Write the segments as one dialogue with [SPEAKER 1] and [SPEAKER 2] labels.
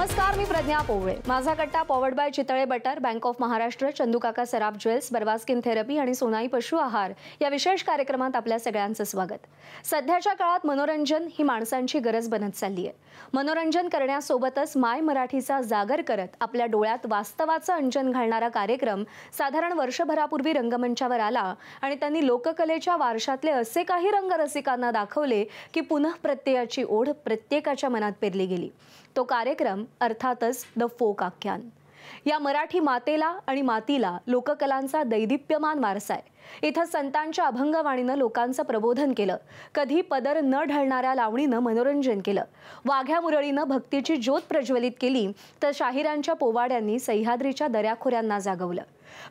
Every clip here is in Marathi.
[SPEAKER 1] नमस्कार, मी Pragya Powale. Majha Katta powered by Chitale Butter, Bank of Maharashtra, Chandukaka Saraf Jewels, बर्वास्किन थेरपी आणि सोनाई पशु आहार या विशेष कार्यक्रमात आपल्या सगळ्यांचं स्वागत. सध्याच्या काळात मनोरंजन ही माणसांची गरज बनत चालली आहे. मनोरंजन करण्यासोबतच माय मराठीचा जागर करत आपल्या डोळ्यात वास्तवाचं अंजन घालणारा कार्यक्रम साधारण वर्षभरापूर्वी रंगमंचावर आला आणि त्यांनी लोककलेच्या वारशातले असे काही रंगरसिकांना दाखवले की पुनः प्रत्ययाची ओढ प्रत्येकाच्या मनात पेरली गेली. तो कार्यक्रम अर्थातच द फोक आख्यान. या मराठी मातेला आणि मातीला लोककलांचा दैदिप्यमान वारसा आहे. इथं संतांच्या अभंगवाणीनं लोकांचं प्रबोधन केलं, कधी पदर न ढळणाऱ्या लावणीनं मनोरंजन केलं, वाघ्या मुरळीनं भक्तीची ज्योत प्रज्वलित केली, तर शाहिरांच्या पोवाड्यांनी सह्याद्रीच्या दऱ्याखोऱ्यांना जागवलं.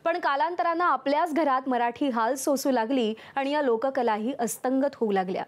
[SPEAKER 1] पण कालांतरानं आपल्याच घरात मराठी हाल सोसू लागली आणि या लोककलाही अस्तंगत होऊ लागल्या.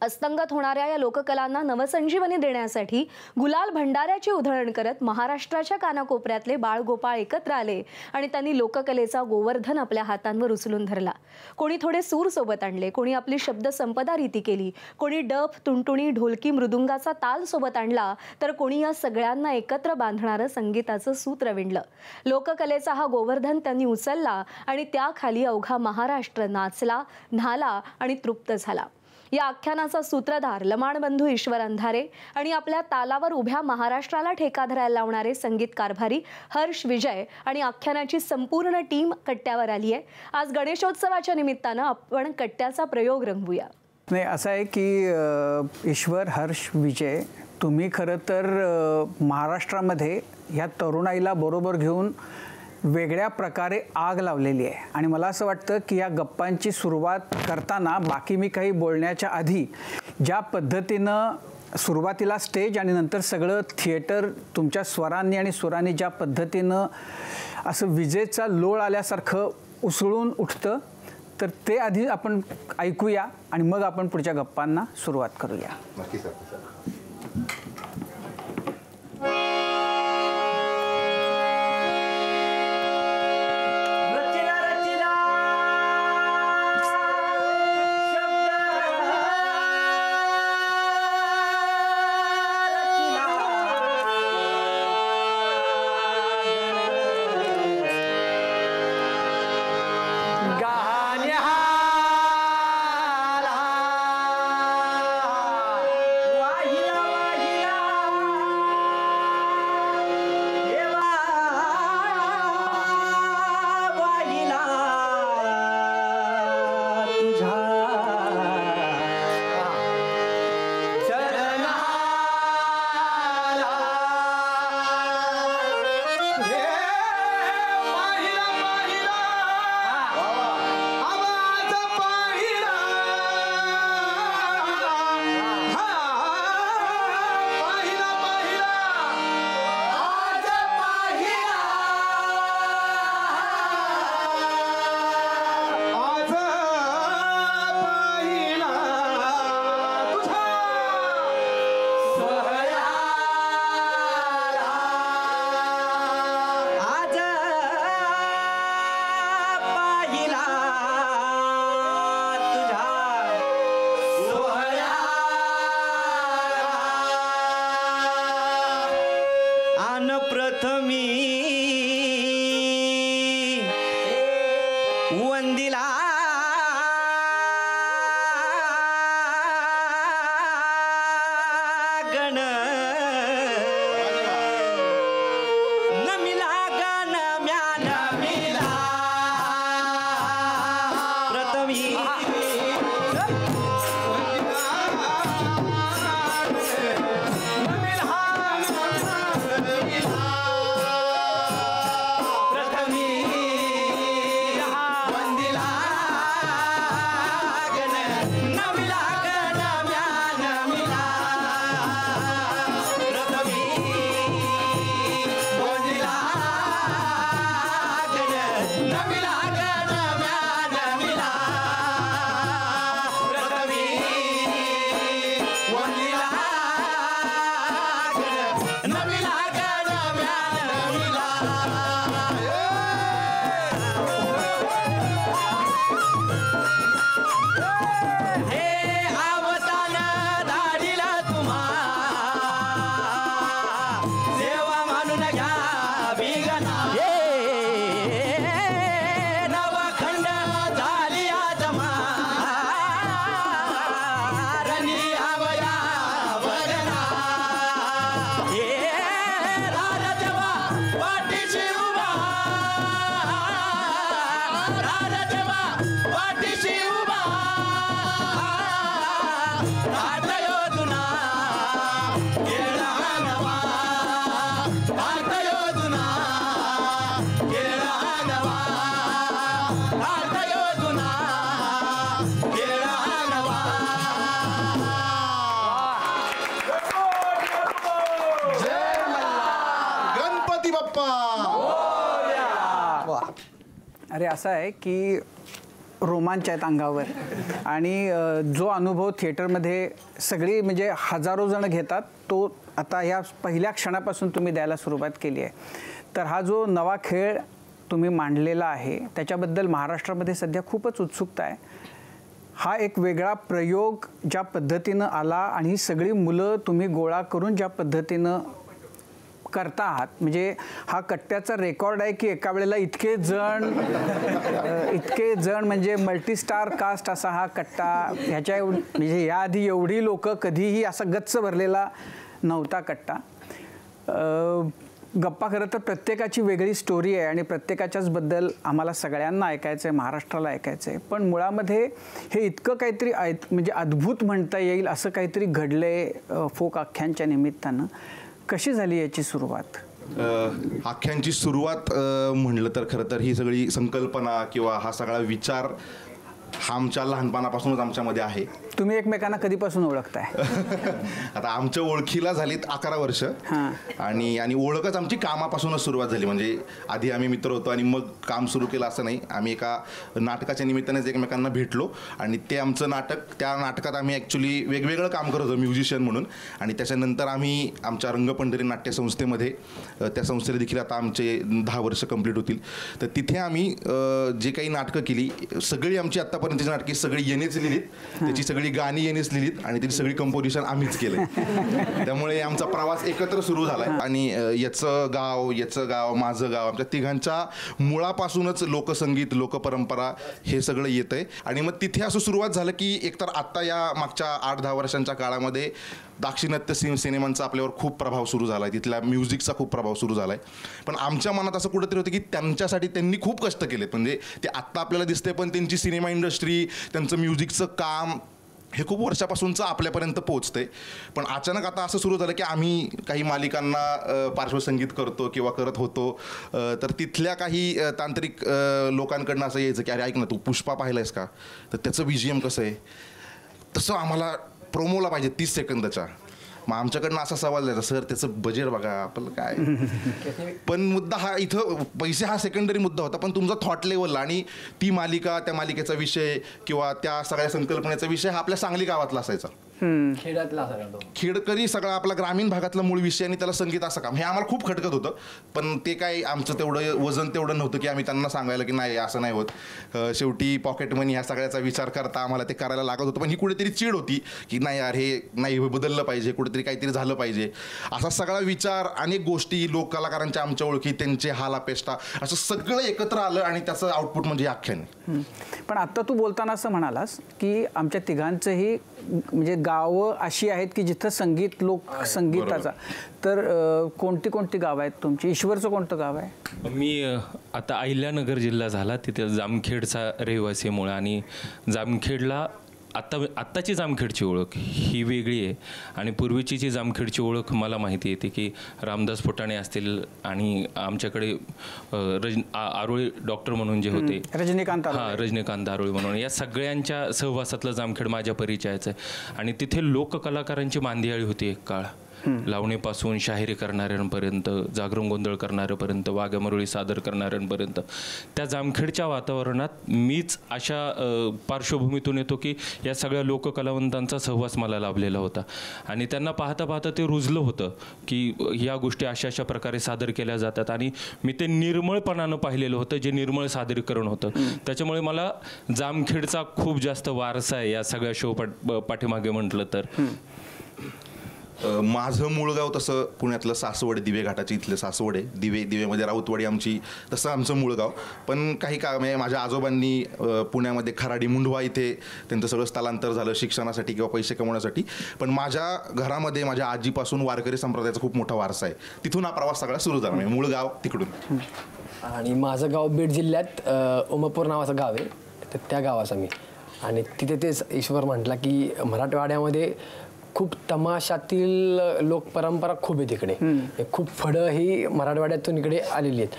[SPEAKER 1] अस्तंगत होणाऱ्या या लोककलांना नवसंजीवनी देण्यासाठी गुलाल भंडाऱ्याची उधळण करत महाराष्ट्राच्या कानाकोपऱ्यातले बाळगोपाळ एकत्र आले आणि त्यांनी लोककलेचा गोवर्धन आपल्या हातांवर उचलून धरला. कोणी थोडे सूर सोबत आणले, कोणी आपली शब्द संपदा रीती केली, कोणी डफ, तुणतुणी, ढोलकी, मृदुंगाचा ताल सोबत आणला, तर कोणी या सगळ्यांना एकत्र बांधणारं संगीताचं सूत्र विणलं. लोककलेचा हा गोवर्धन त्यांनी उचलला आणि त्याखाली अवघा महाराष्ट्र नाचला, न्हाला आणि तृप्त झाला. या आख्यानाचा सूत्रधार लमाण बंधू ईश्वर अंधारे आणि आपल्या तालावर उभ्या महाराष्ट्राला ठेका धरायला लावणारे संगीत कारभारी हर्ष विजय आणि आख्यानाची संपूर्ण टीम कट्ट्यावर आली आहे. आज गणेशोत्सवाच्या निमित्तानं आपण कट्ट्याचा प्रयोग रंगवूया.
[SPEAKER 2] नाही, असं आहे की ईश्वर, हर्ष, विजय, तुम्ही खरं तर महाराष्ट्रामध्ये ह्या तरुणाईला बरोबर घेऊन वेगळ्या प्रकारे आग लावलेली आहे. आणि मला असं वाटतं की या गप्पांची सुरुवात करताना बाकी मी काही बोलण्याच्या आधी ज्या पद्धतीनं सुरुवातीला स्टेज आणि नंतर सगळं थिएटर तुमच्या स्वरांनी आणि सुरांनी ज्या पद्धतीनं असं विजेचा लोळ आल्यासारखं उसळून उठतं, तर ते आधी आपण ऐकूया आणि मग आपण पुढच्या गप्पांना सुरुवात करूया.
[SPEAKER 3] नक्की सर.
[SPEAKER 2] अरे असं आहे की रोमांच आहेत अंगावर आणि जो अनुभव थिएटरमध्ये सगळी म्हणजे हजारो जण घेतात तो आता या पहिल्या क्षणापासून तुम्ही द्यायला सुरुवात केली आहे. तर हा जो नवा खेळ तुम्ही मांडलेला आहे त्याच्याबद्दल महाराष्ट्रामध्ये सध्या खूपच उत्सुकता आहे. हा एक वेगळा प्रयोग ज्या पद्धतीनं आला आणि ही सगळी मुलं तुम्ही गोळा करून ज्या पद्धतीनं करता आहात म्हणजे हा कट्ट्याचा रेकॉर्ड आहे की एका वेळेला इतके जण म्हणजे मल्टीस्टार कास्ट असा हा कट्टा ह्याच्या म्हणजे याआधी एवढी लोक कधीही असा गच्च भरलेला नव्हता कट्टा. गप्पा खरं तर प्रत्येकाची वेगळी स्टोरी आहे आणि प्रत्येकाच्याच बद्दल आम्हाला सगळ्यांना ऐकायचं आहे, महाराष्ट्राला ऐकायचं आहे. पण मुळामध्ये हे इतकं काहीतरी म्हणजे अद्भुत म्हणता येईल असं काहीतरी घडलंय फोक आख्यांच्या निमित्तानं. कशी झाली याची सुरुवात?
[SPEAKER 3] आख्यांची सुरुवात म्हणलं तर खरं तर ही सगळी संकल्पना किंवा हा सगळा विचार हा आमच्या लहानपणापासूनच आमच्यामध्ये आहे.
[SPEAKER 2] तुम्ही एकमेकांना कधीपासून ओळखताय?
[SPEAKER 3] आता आमच्या ओळखीला झालीत 11 वर्ष आणि ओळखच आमची कामापासूनच सुरुवात झाली. म्हणजे आधी आम्ही मित्र होतो आणि मग काम सुरू केलं असं नाही. आम्ही एका नाटकाच्या निमित्तानेच एकमेकांना भेटलो आणि ते आमचं नाटक त्या नाटकात आम्ही ॲक्च्युली वेगवेगळं काम करत होतो म्युझिशियन म्हणून. आणि त्याच्यानंतर आम्ही आमच्या रंगपंढरी नाट्यसंस्थेमध्ये त्या संस्थेला देखील आता आमचे 10 वर्ष कंप्लीट होतील. तर तिथे आम्ही जे काही नाटकं केली सगळी आमची आत्तापर्यंतची नाटके सगळी येणेच लिहिलीत, त्याची सगळी गाणी येणेच लिहिलीत आणि त्याची सगळी कंपोजिशन आम्हीच केलं. त्यामुळे आमचा प्रवास एकत्र सुरू झाला आणि याचं गाव माझं गाव आमच्या तिघांच्या मुळापासूनच लोकसंगीत लोकपरंपरा हे सगळं येतंय. आणि मग तिथे असं सुरुवात झालं की एकतर आत्ता या मागच्या 8-10 वर्षांच्या काळामध्ये दाक्षिणात्य सिनेमांचा आपल्यावर खूप प्रभाव सुरू झाला आहे, तिथल्या म्युझिकचा खूप प्रभाव सुरू झाला आहे. पण आमच्या मनात असं कुठंतरी होतं की त्यांच्यासाठी त्यांनी खूप कष्ट केलेत. म्हणजे ते आत्ता आपल्याला दिसते पण त्यांची सिनेमा इंडस्ट्री त्यांचं म्युझिकचं काम हे खूप वर्षापासूनचं आपल्यापर्यंत पोहोचतंय. पण अचानक आता असं सुरू झालं की आम्ही काही मालिकांना पार्श्वसंगीत करतो किंवा करत होतो. तर तिथल्या काही तांत्रिक लोकांकडनं असं यायचं की अरे ऐक ना तू पुष्पा पाहिलंयस का, तर त्याचं BGM कसं आहे, तसं आम्हाला प्रोमोला पाहिजे 30 सेकंदाच्या. मग आमच्याकडनं असा सवाल द्यायचा सर त्याचं बजेट बघा आपलं काय. पण मुद्दा हा इथं पैसे हा सेकंडरी मुद्दा होता, पण तुमचा थॉट लेवलला आणि ती मालिका त्या मालिकेचा विषय किंवा त्या सगळ्या संकल्पनेचा विषय हा आपल्या सांगली गावातला असायचा,
[SPEAKER 4] खेड्यातला
[SPEAKER 3] खेडकरी सगळा आपला ग्रामीण भागातला मूळ विषय आणि त्याला संगीत असं काम हे आम्हाला खूप खटकत होतं. पण ते काय आमचं तेवढं वजन तेवढं नव्हतं की आम्ही त्यांना सांगायला की नाही असं नाही होत. शेवटी पॉकेट मनी ह्या सगळ्याचा विचार करता आम्हाला ते करायला लागत होतं. पण ही कुठेतरी चीड होती की नाही यार हे नाही बदललं पाहिजे, कुठेतरी काहीतरी झालं पाहिजे. असा सगळा विचार अनेक गोष्टी लोक कलाकारांच्या आमच्या ओळखी त्यांचे हालापेष्टा असं सगळं एकत्र आलं आणि त्याचं आउटपुट म्हणजे आख्यान.
[SPEAKER 2] पण आत्ता तू बोलताना असं म्हणालास की आमच्या तिघांचंही म्हणजे गावं अशी आहेत की जिथं संगीत लोक संगीताचा. तर कोणती कोणती गावं आहेत तुमची? ईश्वरचं कोणतं गाव आहे?
[SPEAKER 5] मी आता अहिल्यानगर जिल्हा झाला तिथे जामखेडचा रहिवासीमुळे आणि जामखेडला आत्ताची जामखेडची ओळख ही वेगळी आहे आणि पूर्वीची जी जामखेडची ओळख मला माहिती येते की रामदास फुटाणे असतील आणि आमच्याकडे आरोळी डॉक्टर म्हणून जे होते रजनीकांत आरोळी म्हणून या सगळ्यांच्या सहवासातलं जामखेड माझ्या परिचयाचं आहे. आणि तिथे लोककलाकारांची मांदियाळी होती एक काळ, लावणीपासून शाहिरी करणाऱ्यांपर्यंत, जागरण गोंधळ करणाऱ्यांपर्यंत, वाघ्यामरुळी सादर करणाऱ्यांपर्यंत. त्या जामखेडच्या वातावरणात मीच अशा पार्श्वभूमीतून येतो की या सगळ्या लोककलावंतांचा सहवास मला लाभलेला होता आणि त्यांना पाहता पाहता ते रुजलं होतं की या गोष्टी अशा अशा प्रकारे सादर केल्या जातात. आणि मी ते निर्मळपणानं पाहिलेलं होतं जे निर्मळ सादरीकरण होतं. त्याच्यामुळे मला जामखेडचा खूप जास्त वारसा आहे या सगळ्या शो पाठीमागे म्हटलं तर.
[SPEAKER 3] माझं मूळ गाव तसं पुण्यातलं सासवड, दिवे घाटाची इथलं सासवड आहे. दिवेमध्ये राऊतवाडी आमची, तसं आमचं मूळ गाव. पण काही काळ म्हणजे माझ्या आजोबांनी पुण्यामध्ये खराडी मुंढवा इथे त्यांचं सगळं स्थलांतर झालं शिक्षणासाठी किंवा पैसे कमवण्यासाठी. पण माझ्या घरामध्ये माझ्या आजीपासून वारकरी संप्रदायाचा खूप मोठा वारसा आहे. तिथून हा प्रवास सगळा सुरू झाला, म्हणजे मूळ गाव तिकडून.
[SPEAKER 4] आणि माझं गाव बीड जिल्ह्यात उमापूर नावाचं गाव आहे, तर त्या गावाचा मी. आणि तिथे तेच ईश्वर म्हटला की मराठवाड्यामध्ये खूप तमाशातील लोकपरंपरा खूप आहे तिकडे. खूप फळं ही मराठवाड्यातून इकडे आलेली आहेत.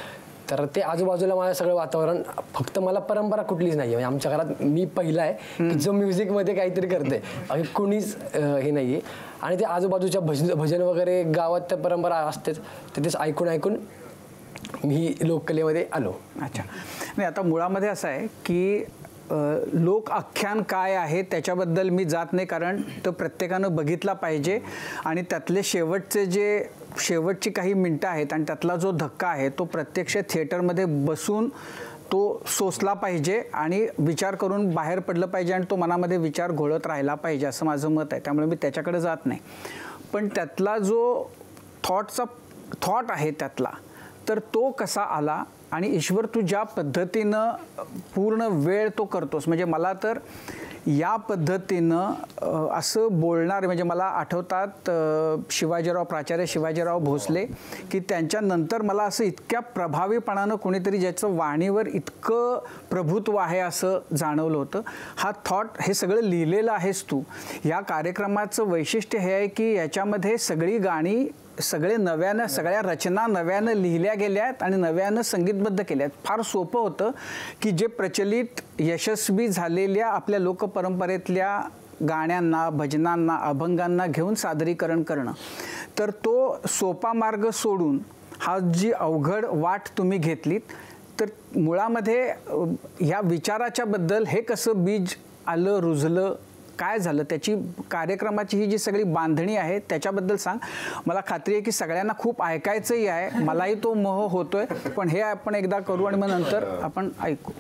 [SPEAKER 4] तर ते आजूबाजूला माझं सगळं वातावरण, फक्त मला परंपरा कुठलीच नाही आहे. म्हणजे आमच्या घरात मी पहिला आहे की जो म्युझिकमध्ये काहीतरी करते, आणि कोणीच हे नाही आहे. आणि ते आजूबाजूच्या भजन वगैरे गावात त्या परंपरा असतेच, तर तेच ऐकून मी लोककलेमध्ये आलो.
[SPEAKER 2] अच्छा. नाही, आता मुळामध्ये असं आहे की लोक आख्यान काय आहे त्याच्याबद्दल मी जात नाही, कारण तो प्रत्येकानं बघितला पाहिजे आणि त्यातले शेवटची काही मिनटं आहेत आणि त्यातला जो धक्का आहे तो प्रत्यक्ष थिएटरमध्ये बसून तो सोसला पाहिजे आणि विचार करून बाहेर पडलं पाहिजे आणि तो मनामध्ये विचार घोळत राहिला पाहिजे, असं माझं मत आहे. त्यामुळे मी त्याच्याकडे जात नाही. पण त्यातला जो थॉट आहे त्यातला, तर तो कसा आला आणि ईश्वर तू ज्या पद्धतीनं पूर्ण वेळ तो करतोस, म्हणजे मला तर या पद्धतीनं असं बोलणार, म्हणजे मला आठवतात प्राचार्य शिवाजीराव भोसले, की त्यांच्यानंतर मला असं इतक्या प्रभावीपणानं कोणीतरी ज्याचं वाणीवर इतकं प्रभुत्व आहे असं जाणवलं होतं. हा थॉट हे सगळं लिहिलेलं आहेस तू. या कार्यक्रमाचं वैशिष्ट्य हे आहे की याच्यामध्ये सगळी गाणी सगळ्या रचना नव्यानं लिहिल्या गेल्या आहेत आणि नव्यानं संगीतबद्ध केल्या आहेत. फार सोपं होतं की जे प्रचलित यशस्वी झालेल्या आपल्या लोकपरंपरेतल्या गाण्यांना, भजनांना, अभंगांना घेऊन सादरीकरण करणं, तर तो सोपा मार्ग सोडून हा जी अवघड वाट तुम्ही घेतलीत, तर मुळामध्ये ह्या विचाराच्या बद्दल हे कसं बीज आलं, रुजलं, काय झालं, त्याची कार्यक्रमाची ही जी सगळी बांधणी आहे त्याच्याबद्दल सांग. मला खात्री आहे की सगळ्यांना खूप ऐकायचंही आहे, मलाही तो मोह होतोय, पण हे आपण एकदा करू आणि मग नंतर आपण ऐकू.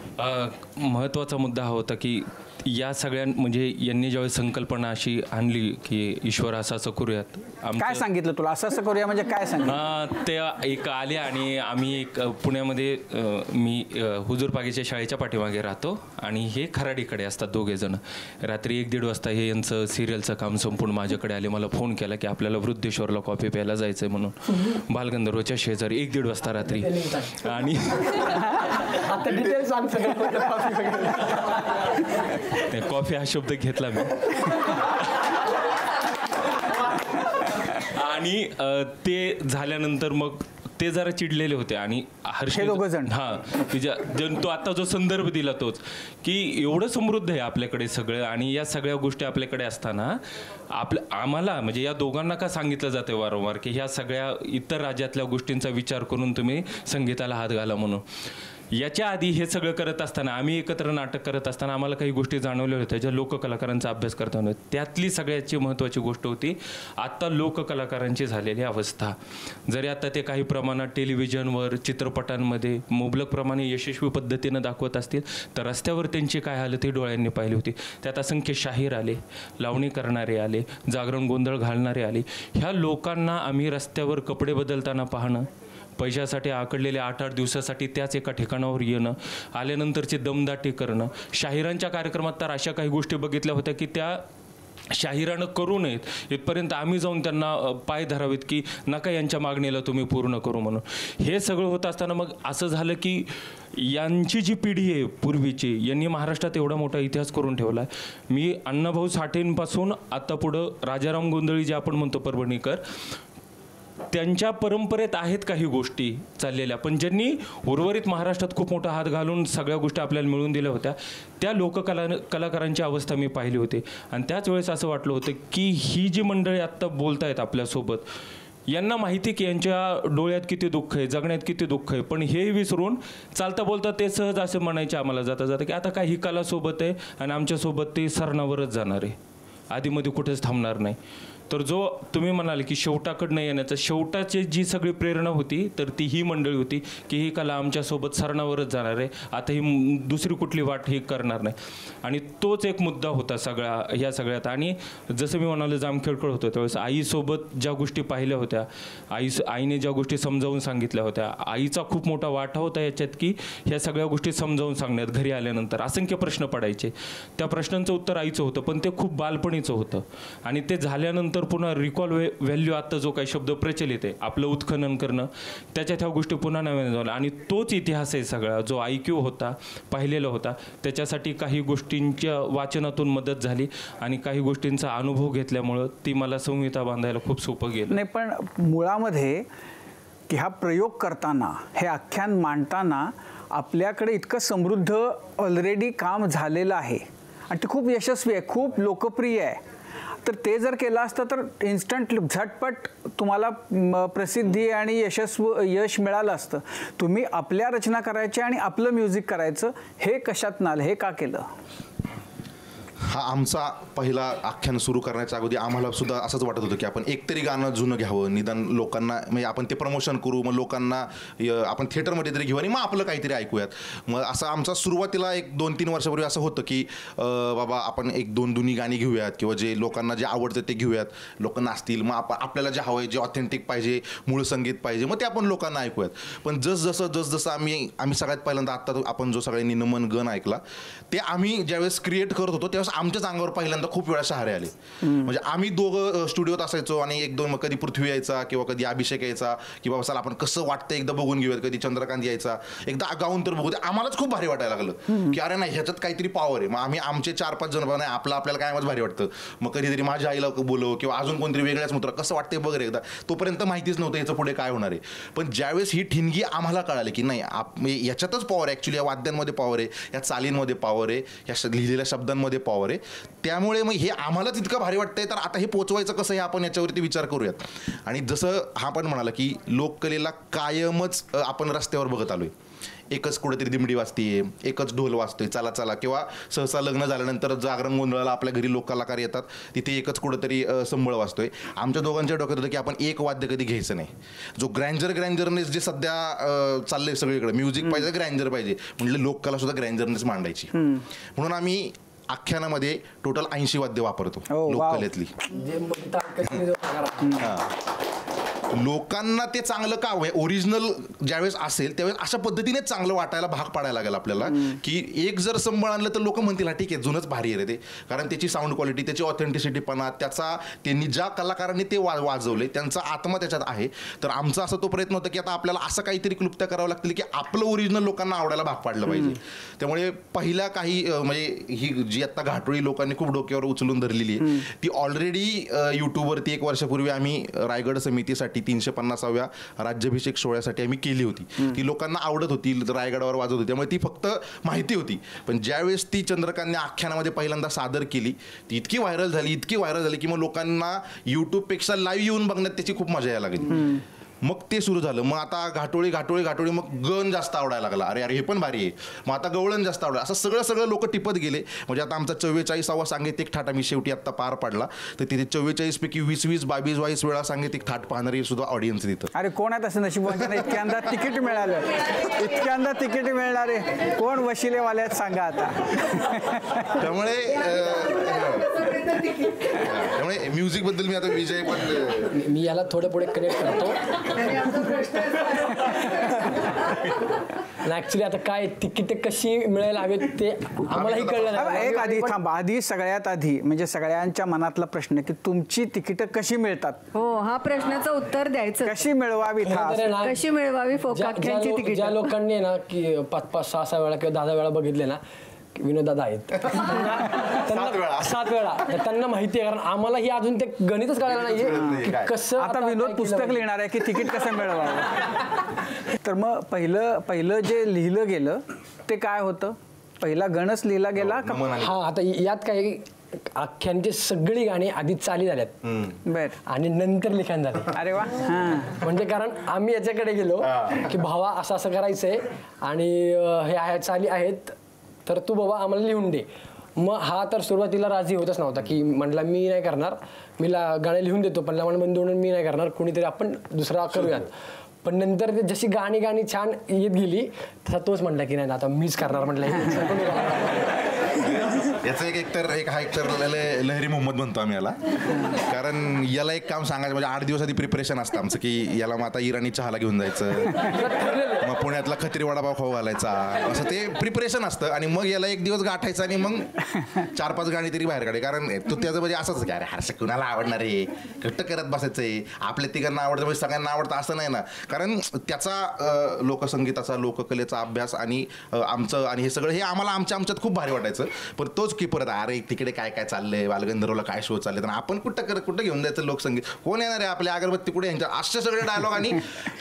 [SPEAKER 5] महत्त्वाचा मुद्दा हा होता की या सगळ्या म्हणजे यांनी ज्यावेळी संकल्पना अशी आणली की ईश्वर असं करूयात.
[SPEAKER 2] काय सांगितलं तुला असं करूया म्हणजे काय सांगितलं?
[SPEAKER 5] ते एक आले आणि आम्ही एक पुण्यामध्ये मी हुजूर पागीच्या शाळेच्या पाठीमागे राहतो आणि हे खराडीकडे असतात दोघे जण. रात्री 1-1:30 वाजता हे यांचं सिरियलचं काम संपून माझ्याकडे आले. मला फोन केला की आपल्याला वृद्धेश्वरला कॉफी प्यायला जायचंय म्हणून, बालगंधर्वच्या शेजारी 1-1:30 वाजता रात्री. आणि कॉफी हा शब्द घेतला मी. आणि ते झाल्यानंतर मग ते जरा चिडलेले होते आणि हर्ष तो आता जो संदर्भ दिला तोच की एवढं समृद्ध आहे आपल्याकडे सगळं आणि या सगळ्या गोष्टी आपल्याकडे असताना आम्हाला म्हणजे या दोघांना का सांगितलं जाते वारंवार की ह्या सगळ्या इतर राज्यातल्या गोष्टींचा विचार करून तुम्ही संगीताला हात घाला म्हणून. याच्या आधी हे सगळं करत असताना आम्ही एकत्र नाटक करत असताना आम्हाला काही गोष्टी जाणवल्या होत्या ज्या लोककलाकारांचा अभ्यास करताना. त्यातली सगळ्याची महत्त्वाची गोष्ट होती आत्ता लोककलाकारांची झालेली अवस्था. जरी आता ते काही प्रमाणात टेलिव्हिजनवर, चित्रपटांमध्ये मुबलक प्रमाणे यशस्वी पद्धतीनं दाखवत असतील, तर रस्त्यावर त्यांची काय हालत ही डोळ्यांनी पाहिली होती. त्यात असंख्य शाहीर आले, लावणी करणारे आले, जागरण गोंधळ घालणारे आले. ह्या लोकांना आम्ही रस्त्यावर कपडे बदलताना पाहणं, पैशासाठी आकडलेल्या 8-8 दिवसासाठी त्याच एका ठिकाणावर येणं, आल्यानंतरची दमदाटी करणं. शाहिरांच्या कार्यक्रमात तर अशा काही गोष्टी बघितल्या होत्या की त्या शाहिरानं करू नयेत इथपर्यंत आम्ही जाऊन त्यांना पाय धरावेत की नका यांच्या मागणीला तुम्ही पूर्ण करू म्हणून. हे सगळं होत असताना मग असं झालं की यांची जी पिढी आहे पूर्वीची, यांनी महाराष्ट्रात एवढा मोठा इतिहास करून ठेवला आहे. मी अण्णाभाऊ साठेंपासून आता पुढं राजाराम गोंधळी जे आपण म्हणतो परभणीकर, त्यांच्या परंपरेत आहेत काही गोष्टी चाललेल्या, पण ज्यांनी उर्वरित महाराष्ट्रात खूप मोठा हात घालून सगळ्या गोष्टी आपल्याला मिळवून दिल्या होत्या, त्या कलाकारांची अवस्था मी पाहिली होती. आणि त्याच वेळेस असं वाटलं होतं की ही जी मंडळी आत्ता बोलतायत आपल्यासोबत, यांना माहिती की यांच्या डोळ्यात किती दुःख आहे, जगण्यात किती दुःख आहे, पण हे विसरून चालता बोलता ते सहज असं म्हणायचे आम्हाला जाता जाता की आता काय ही कलासोबत आहे आणि आमच्यासोबत ती सरणावरच जाणार आहे, आधीमध्ये कुठेच थांबणार नाही. तर जो तुम्ही म्हणाले की शेवटाकडनं येण्याचं, शेवटाची जी सगळी प्रेरणा होती तर ती ही मंडळी होती की ही कला आमच्यासोबत सरणावरच जाणार आहे, आता ही दुसरी कुठली वाट ही करणार नाही. आणि तोच एक मुद्दा होता ह्या सगळ्यात. आणि जसं मी म्हणालो जामखेडकर होतो त्यावेळेस आईसोबत ज्या गोष्टी पाहिल्या होत्या, आईने ज्या गोष्टी समजावून सांगितल्या होत्या, आईचा खूप मोठा वाटा होता याच्यात की ह्या सगळ्या गोष्टी समजावून सांगण्यात. घरी आल्यानंतर असंख्य प्रश्न पडायचे, त्या प्रश्नांचं उत्तर आईचं होतं, पण ते खूप बालपणीचं होतं. आणि ते झाल्यानंतर पुन्हा रिकॉल व्हॅल्यू, आता जो काही शब्द प्रचलित आहे आपलं उत्खनन करणं, त्याच्यात ह्या गोष्टी पुन्हा नव्याने झाल्या. आणि तोच इतिहास आहे सगळा जो IQ होता, पाहिलेला होता. त्याच्यासाठी काही गोष्टींच्या वाचनातून मदत झाली आणि काही गोष्टींचा अनुभव घेतल्यामुळं ती मला संहिता बांधायला खूप सोपं गेलं.
[SPEAKER 2] नाही, पण मुळामध्ये की हा प्रयोग करताना, हे आख्यान मांडताना आपल्याकडे इतकं समृद्ध ऑलरेडी काम झालेलं आहे आणि ते खूप यशस्वी आहे, खूप लोकप्रिय आहे. तर ते जर केलं असतं तर इन्स्टंट झटपट तुम्हाला प्रसिद्धी आणि यश मिळालं असतं. तुम्ही आपल्या रचना करायच्या आणि आपलं म्युझिक करायचं, हे कशात आलं, हे का केलं?
[SPEAKER 3] हा आमचा पहिला आख्यान सुरू करण्याच्या अगोदर आम्हाला सुद्धा असंच वाटत होतं की आपण एकतरी गाणं जुनं घ्यावं, निदान लोकांना म्हणजे आपण ते प्रमोशन करू, मग लोकांना आपण थिएटरमध्ये तरी घेऊ आणि मग आपलं काहीतरी ऐकूयात. मग असं आमचा सुरुवातीला 1-2-3 वर्षापूर्वी असं होतं की बाबा आपण 1-2 जुनी गाणी घेऊयात किंवा जे लोकांना जे आवडतं ते घेऊयात, लोक नाचतील, मग आपल्याला जे हवं आहे, जे ऑथेंटिक पाहिजे, मूळ संगीत पाहिजे, मग ते आपण लोकांना ऐकूयात. पण जसजसं आम्ही सगळ्यात पहिल्यांदा आत्ता आपण जो सगळ्यांनी नमन गण ऐकला, ते आम्ही ज्यावेळेस क्रिएट करत होतो त्यावेळेस आमच्याच अंगावर पहिल्यांदा खूप वेळा शहारे आले. म्हणजे आम्ही दोघं स्टुडिओत असायचो आणि 1-2 मग कधी पृथ्वी यायचा किंवा कधी अभिषेक यायचा की बाबा चला आपण कसं वाटतं एकदा बघून घेऊयात, कधी चंद्रकांत यायचा, एकदा गाऊन तर बघू. आम्हालाच खूप भारी वाटायला लागलं की अरे नाही ह्याच्यात काहीतरी पॉवर आहे. मग आम्ही आमचे 4-5 जण नाही आपल्याला काय भारी वाटतं. मग कधीतरी माझ्या आईला बोलव किंवा अजून कोणतरी वेगळ्याच मुद्रा कसं वाटतंय बघ एकदा. तोपर्यंत माहितीच नव्हतं याचं पुढे काय होणार आहे. पण ज्यावेळेस ही ठिणगी आम्हाला कळाली की नाही याच्यातच पॉवर आहे, ॲक्च्युली या वाद्यांमध्ये पॉवर आहे, या चालींमध्ये पॉवर आहे, या लिहिलेल्या शब्दांमध्ये पॉवर आहे. त्यामुळे मग हे आम्हालाच इतकं भारी वाटतंय, तर आता हे पोचवायचं कसं हे आपण याच्यावरती विचार करूयात. आणि जसं हा पण म्हणाला की लोककलेला कायमच आपण रस्त्यावर बघत आलोय. एकच कुठेतरी दिमडी वाजतीये, एकच ढोल वाजतोय चला चला, किंवा सहसा लग्न झाल्यानंतर जागरण गोंधळाला आपल्या घरी लोक कलाकार येतात, तिथे एकच कुठेतरी संबळ वाजतोय. आमच्या दोघांच्या डोक्यात होतं की आपण एक वाद्य कधी घ्यायचं नाही. जो ग्रँजरनेस जे सध्या चाललंय सगळीकडे, म्युझिक पाहिजे ग्रँजर पाहिजे, म्हटलं लोककला सुद्धा ग्रँजरनेस मांडायची. म्हणून आम्ही आख्यानामध्ये टोटल 80 वाद्य वापरतो लोककलेतली. लोकांना ते चांगलं का हवंय, ओरिजिनल ज्यावेळेस असेल त्यावेळेस अशा पद्धतीने चांगलं वाटायला भाग पाडायला लागेल आपल्याला. की एक जर संबळ आणलं तर लोक म्हणतील हा ठीक आहे जुनंच भारी आहे रे ते, कारण त्याची साऊंड क्वालिटी, त्याची ऑथेंटिसिटीपणा, त्यांनी ज्या कलाकारांनी ते वाजवले त्यांचा आत्मा त्याच्यात आहे. तर आमचा असा तो प्रयत्न होता की आता आपल्याला असं काहीतरी क्लुप्त्या करावं लागतील की आपलं ओरिजिनल लोकांना आवडायला भाग पाडलं पाहिजे. त्यामुळे पहिल्या काही म्हणजे ही जी आता घाटोळी लोकांनी खूप डोक्यावर उचलून धरलेली आहे ती ऑलरेडी यूट्यूबवरती 1 वर्षापूर्वी आम्ही रायगड समितीसाठी 350व्या राज्याभिषेक सोहळ्यासाठी आम्ही केली होती. ती लोकांना आवडत होती, रायगडावर वाजवत होती, त्यामुळे ती फक्त माहिती होती. पण ज्यावेळेस ती चंद्रकांतने आख्यानामध्ये पहिल्यांदा सादर केली ती इतकी व्हायरल झाली की मग लोकांना यूट्यूबपेक्षा लाईव्ह येऊन बघण्यात त्याची खूप मजा यायला लागली. मग ते सुरू झालं. मग आता घाटोळी मग गण जास्त आवडायला लागला, अरे हे पण भारी आहे. मग आता गवळण जास्त आवडलं, असं सगळं लोक टिपत गेले. म्हणजे आता आमचा 44वा सांगीतिक थाट आम्ही शेवटी आता पार पाडला, तर तिथे 44 पैकी 20-22 वेळा सांगीतिक थाट पाहणारी सुद्धा ऑडियन्स तिथं.
[SPEAKER 2] अरे कोण आहेत असं नशिबवान इतक्यांदा तिकीट मिळालं, इतक्यांदा तिकीट मिळणारे कोण वशिलेवाले आहेत सांगा आता.
[SPEAKER 3] त्यामुळे म्युझिक बद्दल मी आता विजय पण
[SPEAKER 4] मी याला थोडं पुढे कनेक्ट करतो. ऍक्च्युली आता काय तिकीट कशी मिळायला हवेत ते आम्हालाही कळलं नाही.
[SPEAKER 2] एक आधी थांबा, सगळ्यात आधी म्हणजे सगळ्यांच्या मनातला प्रश्न की तुमची तिकीट कशी मिळतात.
[SPEAKER 6] हो, हा प्रश्नाचं उत्तर द्यायचं.
[SPEAKER 2] कशी मिळवावी,
[SPEAKER 6] कशी मिळवावी फोकाख्यांची तिकीट.
[SPEAKER 4] ज्या लोकांनी ना की 5-5, 6-6 वेळा किंवा 10 वेळा बघितले ना, विनोदादा आहेत 7 वेळा, त्यांना माहिती आहे. कारण आम्हाला ही अजून ते गणितच कळायला नाहीये कसं.
[SPEAKER 2] आता विनोद पुस्तक लिहिणार आहे की तिकीट कसं मिळवावं. तर मग पहिलं जे लिहिलं गेलं ते काय होतं, पहिला गणच लिहिला गेला का?
[SPEAKER 4] हा, आता यात काय आख्यांची सगळी गाणी आधी चाली झाल्यात
[SPEAKER 2] बर
[SPEAKER 4] आणि नंतर लिखाण झाले.
[SPEAKER 2] अरे वा.
[SPEAKER 4] म्हणजे कारण आम्ही याच्याकडे गेलो की भावा असं करायचंय आणि हे चाली आहेत, तर तू बाबा आम्हाला लिहून दे. मग हा तर सुरुवातीला राजी होतच नव्हता की म्हटला मी नाही करणार, मी गाणे लिहून देतो पण लवण बंधून मी नाही करणार, कोणीतरी आपण दुसरा करूयात. पण नंतर जशी गाणी छान येत गेली तसा तोच म्हटला की नाही आता मीच करणार. म्हटलं
[SPEAKER 3] याचं एक लहरी मोहम्मद म्हणतो आम्ही याला. कारण याला एक काम सांगायचं म्हणजे 8 दिवस आधी प्रिपरेशन असतं आमचं की याला मग आता इराणी चहाला घेऊन जायचं, मग पुण्यातला खत्री वडापाव खाऊ घालायचा, असं ते प्रिपरेशन असतं. आणि मग याला 1 दिवस गाठायचं आणि मग 4-5 गाणी तरी बाहेर काढे. कारण तो त्याचं म्हणजे असंच की अरे हर्ष कुणाला आवडणार आहे, घट्ट करत बसायचंय, आपल्या तिघांना आवडतं म्हणजे सगळ्यांना आवडतं असं नाही ना. कारण त्याचा लोकसंगीताचा लोककलेचा अभ्यास आणि आमचं आणि हे सगळं हे आम्हाला आमच्यात खूप भारी वाटायचं. पण तोच की परत अरे तिकडे काय काय चाललंय, बालगंधर्वला काय शो चालले, तर आपण कुठं घेऊन जायचं लोकसंगीत, कोण येणार आहे आपल्या अगरबत्ती कुठे यांच्या, असे सगळे डायलॉग.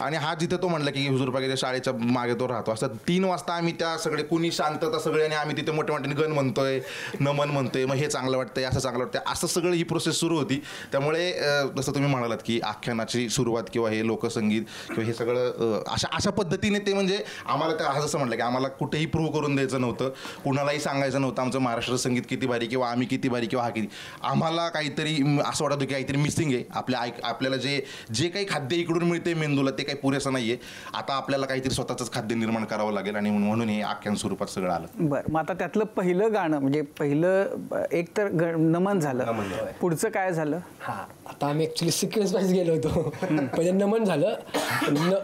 [SPEAKER 3] आणि हा जिथे तो म्हणला की हुजूरबागेच्या शाळेच्या मागे तो राहतो, असं 3 वाजता आम्ही त्या सगळे कुणी शांतता सगळ्यांनी आम्ही तिथे मोठे मोठ्याने गण म्हणतोय, नमन म्हणतोय, मग हे चांगलं वाटतंय, असं चांगलं वाटतंय, असं सगळं ही प्रोसेस सुरू होती. त्यामुळे जसं तुम्ही म्हणालात की आख्यानाची सुरुवात किंवा हे लोकसंगीत किंवा हे सगळं अशा पद्धतीने ते म्हणजे आम्हाला त्या जसं म्हटलं की आम्हाला कुठेही प्रूव्ह करून द्यायचं नव्हतं, कुणालाही सांगायचं नव्हतं आमचं महाराष्ट्र संगीत किती भारी किंवा आम्ही किती भारी किंवा हा किती. आम्हाला काहीतरी असं वाटत होतं की काहीतरी मिसिंग आहे आपल्याला जे काही खाद्य इकडून मिळते मेंदूला ते काही पुरेसं नाही आहे. आता आपल्याला काहीतरी स्वतःच खाद्य निर्माण करावं लागेल आणि म्हणून हे आख्यान स्वरूपात सगळं आलं.
[SPEAKER 2] बरं, मग आता त्यातलं पहिलं गाणं म्हणजे पहिलं एक तर नमन झालं, पुढचं काय झालं?
[SPEAKER 4] हां, आता आम्ही ॲक्च्युली सिक्वेन्स वाईज गेलो होतो. पहिले नमन झालं.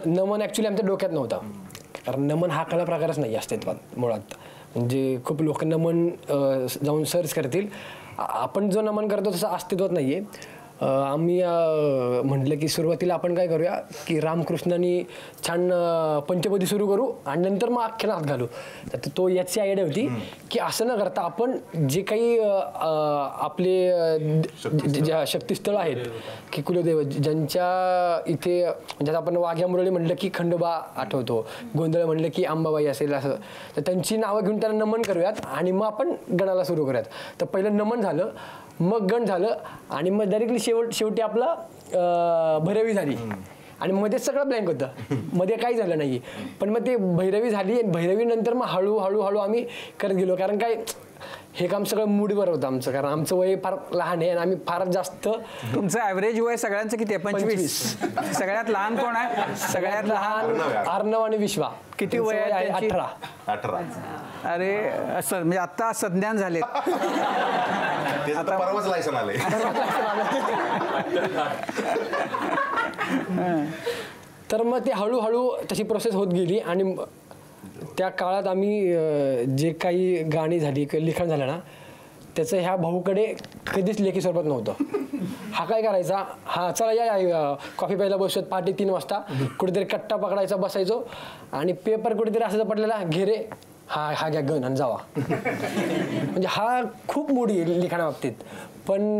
[SPEAKER 4] नमन ॲक्च्युली आमच्या डोक्यात नव्हता, कारण नमन हा कला प्रकारच नाही अस्तित्वात मुळात. म्हणजे खूप लोक नमन जाऊन सर्च करतील, आपण जो नमन करतो तसं अस्तित्वात नाही आहे. आम्ही म्हटलं की सुरुवातीला आपण काय करूया की रामकृष्णांनी छान पंचपदी सुरू करू आणि नंतर मग आख्यान हात घालू. तर तो याची आयडिया होती की असं न करता आपण जे काही आपले शक्तिस्थळ आहेत की कुलदेव ज्यांच्या इथे, म्हणजे आपण वाघ्या मुरळी म्हटलं की खंडोबा आठवतो, गोंधळ म्हटलं की अंबाबाई असेल, असं तर त्यांची नावं घेऊन त्यांना नमन करूयात आणि मग आपण गणाला सुरू करूयात. तर पहिलं नमन झालं, मग गण झालं आणि मग डायरेक्टली शेवटी आपला भैरवी झाली आणि मध्येच सगळं ब्लँक होतं, मध्ये काही झालं नाही. पण मग ते भैरवी झाली आणि भैरवी नंतर मग हळूहळू आम्ही करत गेलो, कारण काय हे काम सगळं मूडवर होतं आमचं, कारण आमचं वय फार लहान आहे आणि आम्ही फार जास्त.
[SPEAKER 2] तुमचं ॲव्हरेज वय सगळ्यांचं किती आहे? 25. सगळ्यात लहान कोण आहे? सगळ्यात लहान
[SPEAKER 4] अर्णव आणि विश्वा.
[SPEAKER 2] किती वय आहे?
[SPEAKER 4] 18.
[SPEAKER 2] अरे असं म्हणजे आता संज्ञान झालेत.
[SPEAKER 3] आता परवाच लायसन आले.
[SPEAKER 4] तर मग ते हळूहळू तशी प्रोसेस होत गेली आणि त्या काळात आम्ही जे काही गाणी झाली किंवा लिखाण झालं ना, त्याचं ह्या भाऊकडे कधीच लेखी स्वरूपात नव्हतं. हा काय करायचा, हा चला या कॉफी प्यायला बसत पहाटे 3 वाजता, कुठेतरी कट्टा पकडायचा, बसायचो आणि पेपर कुठेतरी असं पडलेला, घे रे हा घ्या गण आणि जावा. म्हणजे हा खूप मोठी लिखाणाबाबतीत, पण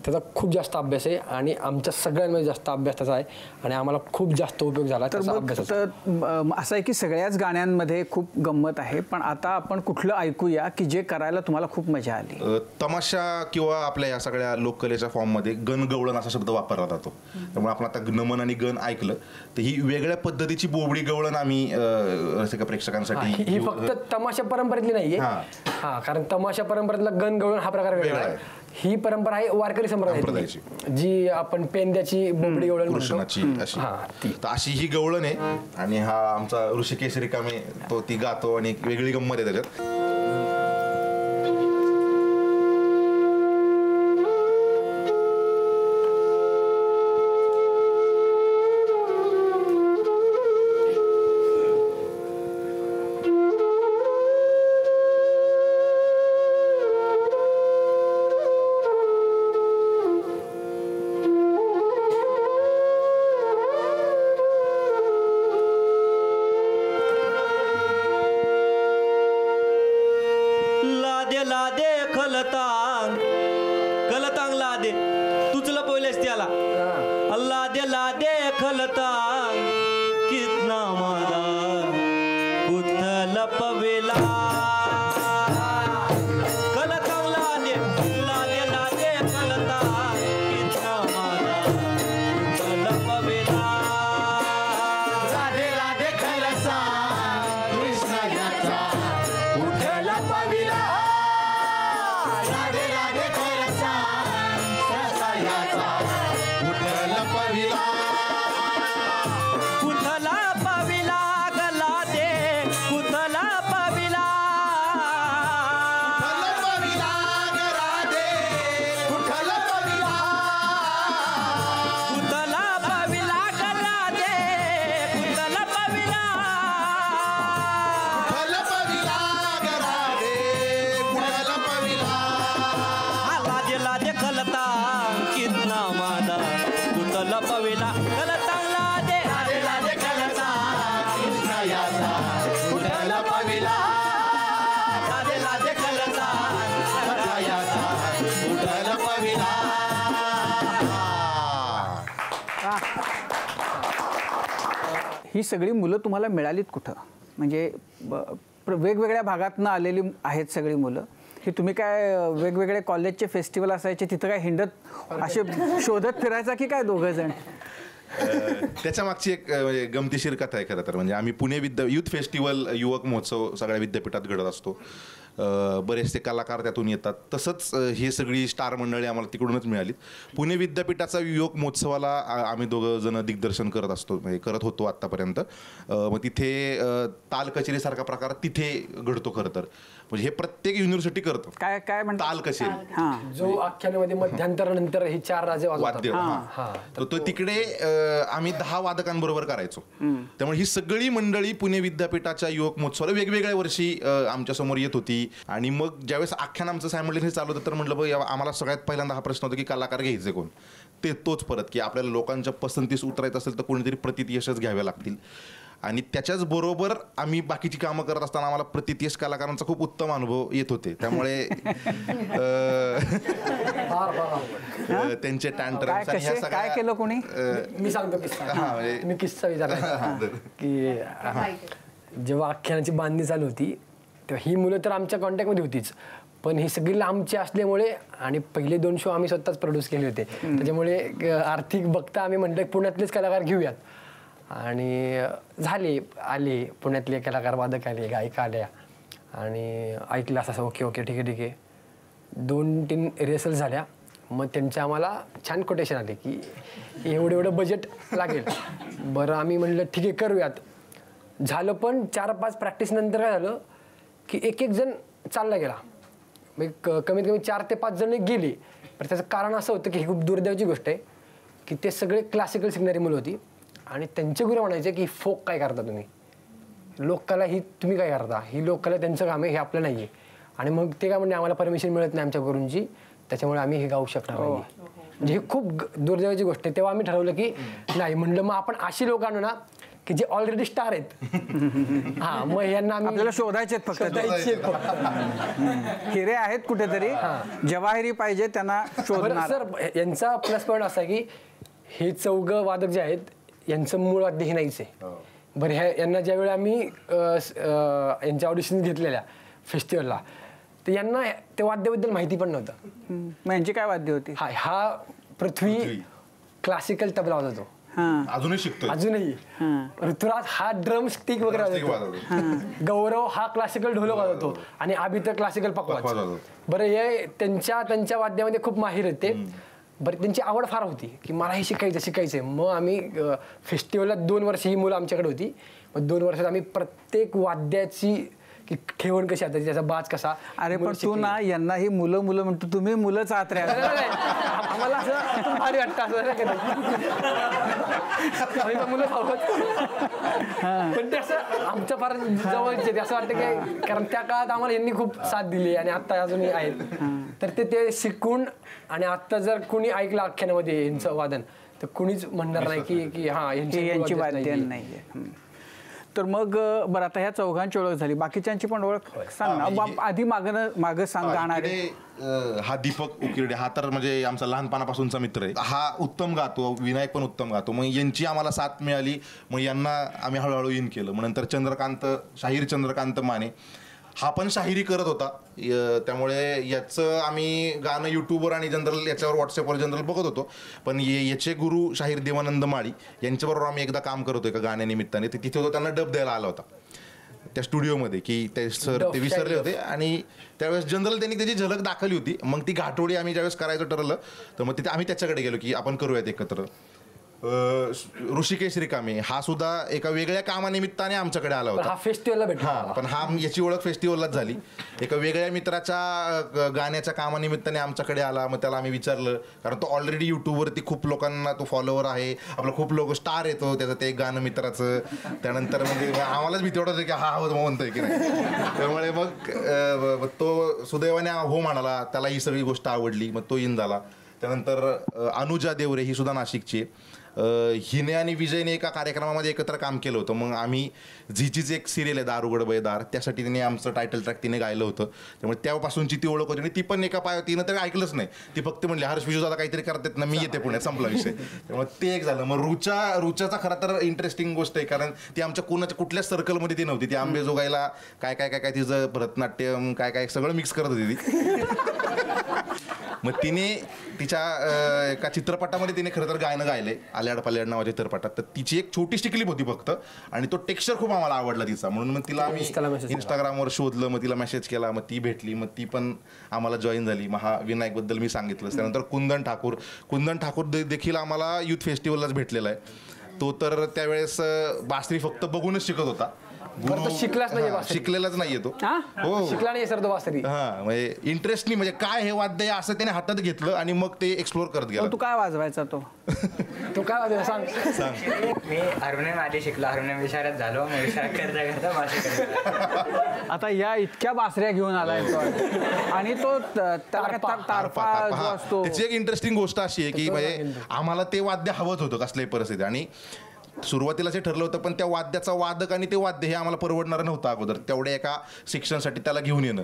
[SPEAKER 4] त्याचा खूप जास्त अभ्यास आहे आणि आमच्या सगळ्यांमध्ये जास्त अभ्यास त्याचा आहे आणि आम्हाला खूप जास्त उपयोग झाला त्याचा अभ्यासाचा.
[SPEAKER 2] तर असं आहे की सगळ्याच गाण्यांमध्ये खूप गंमत आहे, पण आता आपण कुठलं ऐकूया की जे करायला तुम्हाला खूप मजा आली?
[SPEAKER 3] तमाशा किंवा आपल्या या सगळ्या लोककलेच्या फॉर्ममध्ये गणगवळण असा शब्द वापरला जातो. त्यामुळे आपण आता नमन आणि गण ऐकलं तर ही वेगळ्या पद्धतीची बोबडी गवळण आम्ही रसिक प्रेक्षकांसाठी.
[SPEAKER 4] ही फक्त तमाशा परंपरेतली नाहीये. हा, कारण तमाशा परंपरेतला गण गवळण हा प्रकार वेगळा आहे. ही परंपरा आहे वारकरी संप्रदायाची, जी आपण पेंद्याची बोबडी गवळण म्हणतो.
[SPEAKER 3] अशी ही गवळण आहे आणि हा आमचा ऋषिकेश रिकामे तो ती गातो आणि एक वेगळी गंमत आहे त्याच्यात.
[SPEAKER 7] कलतांग लादे तुचला पहिलेच त्याला अल्ला दे लादे खलतांग कितना मादा कुठल पवेला कलतांग लादे लादे लादे खलतांग कितना मादा कुठल पवेला लादे लादे खलतांग कृष्ण याचा कुठल पवेला
[SPEAKER 2] ही सगळी मुलं तुम्हाला मिळालीत कुठं? म्हणजे वेगवेगळ्या भागातनं आलेली आहेत सगळी मुलं. ही तुम्ही काय वेगवेगळे कॉलेजचे फेस्टिवल असायचे तिथं काय हिंडत असे शोधत फिरायचा की काय दोघं जण?
[SPEAKER 3] त्याच्या मागची एक म्हणजे गमतीशीर कथा आहे खरं तर. म्हणजे आम्ही पुणे युथ फेस्टिवल युवक महोत्सव सगळ्या विद्यापीठात घडत असतो. बरेचसे कलाकार त्यातून येतात. तसंच हे सगळी स्टार मंडळी आम्हाला तिकडूनच मिळाली. पुणे विद्यापीठाचा युवक महोत्सवाला आम्ही दोघं जण दिग्दर्शन करत असतो, म्हणजे करत होतो आत्तापर्यंत. मग तिथे ताल कचेरीसारखा प्रकार तिथे घडतो खरं तर. म्हणजे हे प्रत्येक युनिव्हर्सिटी करतं.
[SPEAKER 2] काय काय म्हणतात?
[SPEAKER 3] ताल कचेरी,
[SPEAKER 4] जो आख्यानामध्ये मध्यांतरानंतर ही 4 राजे
[SPEAKER 3] वाद्य. तर तो तिकडे आम्ही 10 वादकांबरोबर करायचो. त्यामुळे ही सगळी मंडळी पुणे विद्यापीठाच्या युवक महोत्सवाला वेगवेगळ्या वर्षी आमच्या समोर येत होती. आणि मग ज्यावेळेस आख्यान आमचं सायमल्टेनियस चालू होतं तर म्हटलं बघ आम्हाला सगळ्यात पहिल्यांदा हा प्रश्न होता की कलाकार घ्यायचे कोण. तोच परत की आपल्याला लोकांच्या पसंतीस उतरायचं असेल तर कोणीतरी प्रतियशच घ्यावे लागतील. आणि त्याच्याच बरोबर आम्ही बाकीची कामं करत असताना आम्हाला प्रतियश कलाकारांचा खूप उत्तम अनुभव येत होते. त्यामुळे त्यांचे टँटरम्स
[SPEAKER 4] काय केलं कोणी मी सांगतो किस्सा. मी किस्सा विचारला की जेव्हा आख्यानाची बांधणी चालू होती तेव्हा ही मुलं तर आमच्या कॉन्टॅक्टमध्ये होतीच, पण ही सगळी लांबची असल्यामुळे आणि पहिले 2 शो आम्ही स्वतःच प्रोड्यूस केले होते. त्याच्यामुळे आर्थिक बघता आम्ही म्हटलं पुण्यातलेच कलाकार घेऊयात. आणि आले पुण्यातले कलाकार, वादक आले, गायिका आल्या आणि ऐकलं असं ओके ओके ठीक आहे 2-3 रिहर्सल झाल्या. मग त्यांच्या आम्हाला छान कोटेशन आले की एवढं बजेट लागेल. बरं आम्ही म्हटलं ठीक आहे करूयात. झालं, पण 4-5 प्रॅक्टिस नंतर काय झालं की एक जण चालला गेला. मग कमीत कमी 4 ते 5 जण गेली. पण त्याचं कारण असं होतं की ही खूप दुर्दैवाची गोष्ट आहे की ते सगळे क्लासिकल शिकणारी मुलं होती आणि त्यांचे गुरु म्हणायचे की फोक काय करता तुम्ही, लोककला ही तुम्ही काय करता, ही लोककला त्यांचं काम आहे, हे आपलं नाही आहे. आणि मग ते काय म्हणजे आम्हाला परमिशन मिळत नाही आमच्या गुरूंची, त्याच्यामुळे आम्ही हे गाऊ शकणार नाही. म्हणजे ही खूप दुर्दैवाची गोष्ट आहे. तेव्हा आम्ही ठरवलं की नाही, म्हणलं मग आपण अशी लोक आणू ना की जे ऑलरेडी स्टार आहेत. हा, मग यांना
[SPEAKER 2] आपल्याला शोधायचे फक्त हिरे आहेत कुठेतरी, जवाहिरी पाहिजे त्यांना शोधणार.
[SPEAKER 4] सर यांचा प्लस पॉईंट असा आहे की हे 4 वादक जे आहेत यांचं मूळ वाद्य हे नाहीच आहे. बरं, यांना ज्यावेळी आम्ही यांच्या ऑडिशन घेतलेल्या फेस्टिवलला तर यांना त्या वाद्याबद्दल माहिती पण नव्हतं.
[SPEAKER 2] मग यांची काय वाद्य होती?
[SPEAKER 4] हा पृथ्वी क्लासिकल तबला वाजवतो,
[SPEAKER 3] अजूनही शिकतो.
[SPEAKER 4] अजूनही ऋतुराज हा ड्रम स्टिक वगैरे वाजवतो, गौरव हा क्लासिकल ढोलक वाजवतो आणि आभी तर क्लासिकल पकवाज. बरं, हे त्यांच्या वाद्यामध्ये खूप माहिर आहेत. बरं, त्यांची आवड फार होती की मला हे शिकायचं. मग आम्ही फेस्टिवलला 2 वर्ष ही मुलं आमच्याकडे होती. मग 2 वर्षात आम्ही प्रत्येक वाद्याची की ठेवण कशी आता त्याचा बाज कसा.
[SPEAKER 2] अरे पण तू ना यांना ही मुलं म्हणतो, तुम्ही मुलंच आहात रे.
[SPEAKER 4] आम्हाला असं भारी वाटतं असं मुलं पण ते असं आमच्या फार जवळचे असं वाटतं की, कारण त्या काळात आम्हाला यांनी खूप साथ दिली आणि आता अजूनही आहेत. तर ते शिकून आणि आता जर कुणी ऐकलं आख्यानामध्ये यांचं वादन तर कुणीच म्हणणार नाही की हा
[SPEAKER 2] यांची वाद्य नाही. तर मग बरं, आता ह्या 4घांची ओळख झाली, बाकीच्यांची पण ओळख सांग ना. आधी मागं सांग गाणारे.
[SPEAKER 3] हा दीपक उकिरडे, हा तर म्हणजे आमचा लहानपणापासूनचा मित्र आहे. हा उत्तम गातो, विनायक पण उत्तम गातो. मग यांची आम्हाला साथ मिळाली, मग यांना आम्ही हळूहळू इन केलं. मग नंतर शाहीर चंद्रकांत माने हा पण शाहिरी करत होता. त्यामुळे याचं आम्ही गाणं यूट्यूबवर आणि जनरल याच्यावर व्हॉट्सअपवर जनरल बघत होतो. पण याचे गुरु शाहीर देवानंद माळी यांच्याबरोबर आम्ही एकदा काम करत होतो एका गाण्यानिमित्ताने. ते तिथे होतो, त्यांना डब द्यायला आला होता त्या स्टुडिओमध्ये की ते सर ते विसरले होते आणि त्यावेळेस जनरल त्यांनी त्याची झलक दाखवली होती. मग ती घाटोडी आम्ही ज्यावेळेस करायचं ठरवलं तर मग तिथे आम्ही त्याच्याकडे गेलो की आपण करूयात एकत्र. ऋषिकेश रिकामे हा सुद्धा एका वेगळ्या कामानिमित्ताने आमच्याकडे आला होता.
[SPEAKER 4] हा फेस्टिवलला भेटला.
[SPEAKER 3] पण याची ओळख फेस्टिवललाच झाली. एका वेगळ्या मित्राच्या गाण्याच्या कामानिमित्ताने आमच्याकडे आला. मग त्याला आम्ही विचारलं, कारण तो ऑलरेडी युट्यूबवरती खूप लोकांना तो फॉलोवर आहे, आपला खूप लोक स्टार येतो त्याचं ते गाणं मित्राचं. त्यानंतर म्हणजे आम्हालाच भीती वाटत की हा म्हणतोय की नाही. त्यामुळे मग तो सुदैवाने हो म्हणाला, त्याला ही सगळी गोष्ट आवडली. मग तो इन झाला. त्यानंतर अनुजा देवरे ही सुद्धा नाशिकची आहे. हिने आणि विजयने एका कार्यक्रमामध्ये एकत्र काम केलं होतं. मग आम्ही झीचीच एक सिरियल आहे दार उघड दार, त्यासाठी तिने आमचं टायटल ट्रॅक तिने गायलं होतं. त्यामुळे तेव्हापासूनची ती ओळख होती. आणि ती पण एका तिनं तर ऐकलंच नाही, ती फक्त म्हणली हर्ष विजू दादा काहीतरी करतात ना, मी येते पुण्यात, संपला विषय. त्यामुळे ते एक झालं. मग रुचाचा खरं तर इंटरेस्टिंग गोष्ट आहे, कारण ती आमच्या कुठल्याच सर्कलमध्ये ती नव्हती. ती आंबेजोगाईला काय काय काय काय तिचं भरतनाट्यम काय काय सगळं मिक्स करत होती ती. मग तिने तिच्या एका चित्रपटामध्ये तिने खरं तर गाणं गायलंय, आल्याड पाल्याड नावाच्या चित्रपटात. तर तिची एक छोटीशी क्लिप होती फक्त, आणि तो टेक्स्चर खूप आम्हाला आवडला तिचा. म्हणून मग तिला आम्ही इंस्टाग्रामवर शोधलं, मग तिला मेसेज केला, मग ती भेटली, मग ती पण आम्हाला जॉईन झाली. मग हा विनायकबद्दल मी सांगितलं. त्यानंतर कुंदन ठाकूर देखील आम्हाला युथ फेस्टिवललाच भेटलेला आहे. तो तर त्यावेळेस बासरी फक्त बघूनच शिकत होता,
[SPEAKER 4] शिकलाच नाही,
[SPEAKER 3] शिकलेलाच नाहीये तो.
[SPEAKER 4] हो, शिकला नाही सर तो बासरी.
[SPEAKER 3] हा, म्हणजे इंटरेस्ट नाही, म्हणजे काय हे वाद्य आहे असं त्याने हातात घेतलं आणि मग ते एक्सप्लोर करत गेला.
[SPEAKER 2] तू काय वाजवायचा तो
[SPEAKER 4] काय वाजवायचा सांग.
[SPEAKER 8] मी हार्मोनियम आधी शिकलो, हार्मोनियम विशारद झालो, मग विशारद करता करता बासरी.
[SPEAKER 2] आता या इतक्या बासऱ्या घेऊन आलाय तो, आणि तो तारपा जो असतो.
[SPEAKER 3] त्याची एक इंटरेस्टिंग गोष्ट अशी आहे की म्हणजे आम्हाला ते वाद्य हवंच होतं कसल्याही परिस्थिती. आणि सुरुवातीला जे ठरलं होतं, पण त्या वाद्याचा वादक आणि ते वाद्य हे आम्हाला परवडणारं नव्हतं अगोदर. तेवढ्या एका शिक्षणासाठी त्याला घेऊन येणं